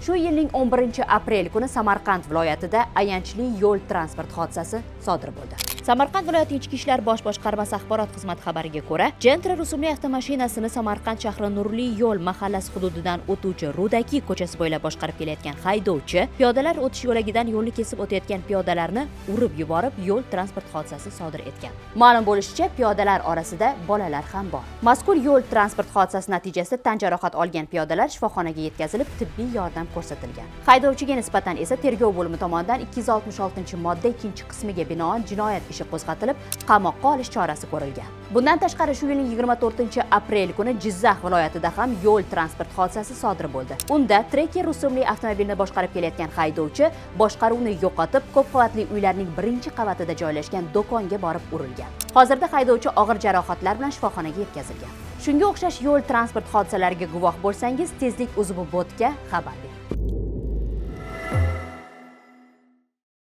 Shu yilning 11-aprel kuni Samarqand viloyatida ayanchli yo'l transport hodisasi sodir bo'ldi. Samarqand viloyati Ichki ishlar bosh boshqarmasi axborot xizmati xabariga ko'ra, Gentra rusumli avtomashinasini Samarqand shahri Nurli yo'l mahallasi hududidan o'tuvchi Rudaki ko'chasi bo'ylab boshqarib kelayotgan haydovchi piyodalar o'tish yo'lagidan yo'lni kesib o'tayotgan piyodalarni urib yuborib, yo'l transport hodisasi sodir etgan. Ma'lum bo'lishicha, piyodalar orasida bolalar ham bor. Mazkur yo'l transport hodisasi natijasida tan jarohat olgan piyodalar shifoxonaga yetkazilib, tibbiy yordam ko'rsatilgan. Haydovchiga nisbatan esa tergov bo'limi tomonidan 266-modda 2-qismiga binoan jinoyat ishi qo'zg'atilib, qamoqqa olish chorasi ko'rilgan. Bundan tashqari shu yilning 24-aprel kuni Jizzax viloyatida ham yo'l transport hodisasi sodir bo'ldi. Unda Tracker rusumli avtomobilni boshqarib kelayotgan haydovchi boshqaruvni yo'qotib, ko'p qavatli uylarning birinchi qavatida joylashgan do'konga borib urilgan. Hozirda haydovchi og'ir jarohatlar bilan shifoxonaga yetkazilgan. Shunga o'xshash yo'l transport hodisalariga guvoh bo'lsangiz, tezlik uzib botga xabar bering.